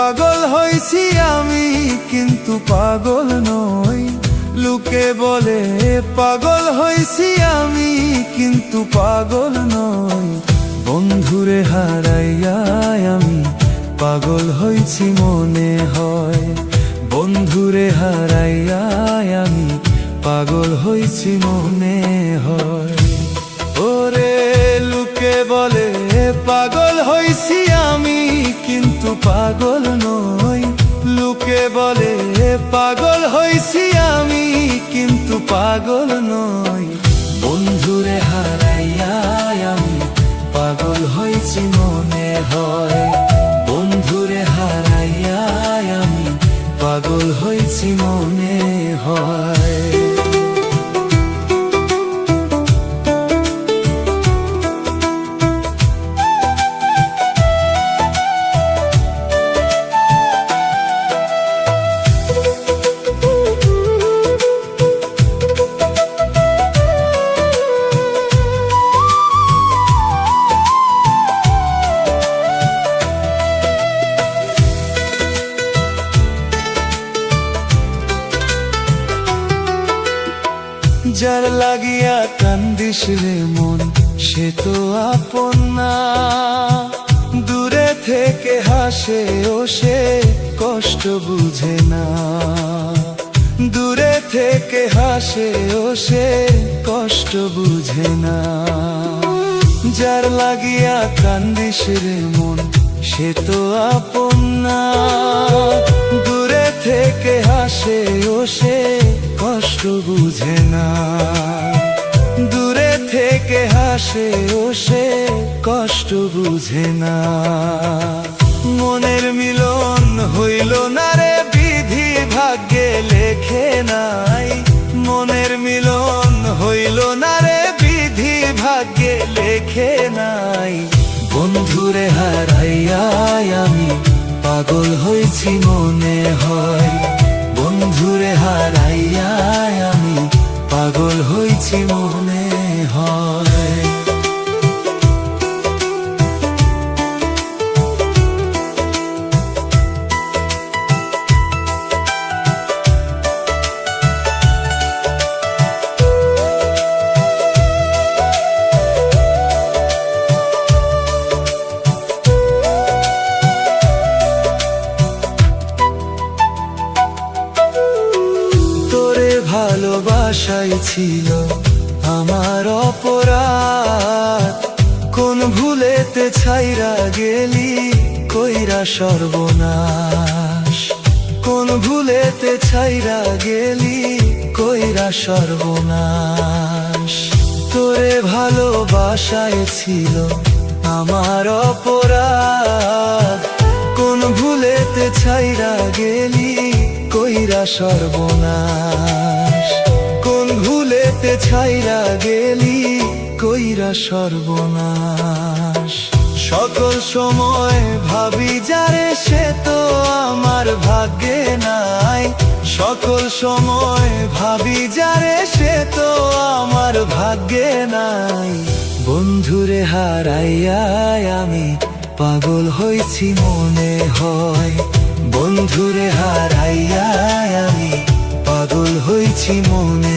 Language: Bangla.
পাগল হইছি আমি কিন্তু পাগল নই। লোকে বলে পাগল হইছি আমি কিন্তু পাগল নই। বন্ধুরে হারাইয়া আমি পাগল হইছি মনে হয়। বন্ধুরে হারাইয়া আমি পাগল হইছি মনে হয়। ওরে লোকে বলে পাগল হইছি আমি কিন্তু পাগল নই। লোকে বলে পাগল হইছি আমি কিন্তু পাগল নই। বন্ধুরে হারাইয়া আমি পাগল হইছি মনে হয়। বন্ধুরে হারাইয়া আমি পাগল হইছি মনে হয়। যার লাগিয়া কান্দিস রে মন সে তো আপন না। দূরে থেকে হাসে ও সে কষ্ট বুঝে না। দূরে থেকে হাসে ও সে কষ্ট বুঝে না। যার লাগিয়া কান্দিস রে মন সে তো আপন না। দূরে থেকে হাসে ও সে কষ্ট বুঝে না। দূরে থেকে হাসে ও সে কষ্ট বুঝে না। মনের মিলন হইল না রে বিধি ভাগ্যে লেখে নাই। মনের মিলন হইল না রে বিধি ভাগ্যে লেখে নাই। বন্ধুরে হারাইয়া আমি পাগল হইছি মনে হয়। বন্ধুরে হারাইয়া আমি পাগল হইছি মনে হয়। ভালোবাসাই ছিল আমার অপরাধ। কোন ভুলেতে ছাইরা গেলি কইরা সর্বনাশ। কোন ভুলেতে ছাইরা গেলি কইরা সর্বনাশ। তোরে ভালোবাসাই ছিল আমার অপরাধ। কোন ভুলেতে ছাইরা গেলি কইরা সর্বনাশ। কোন ভুলেতে ছাইরা গেলি কইরা সর্বনাশ। সকল সময় ভাবি যারে সে তো আমার ভাগ্যে নাই। সকল সময় ভাবি যারে সে তো আমার ভাগ্যে নাই। বন্ধুরে হারাইয়া আমি পাগল হইছি মনে হয়। বন্ধুরে হারাইয়া আমি পাগল হইছি মনে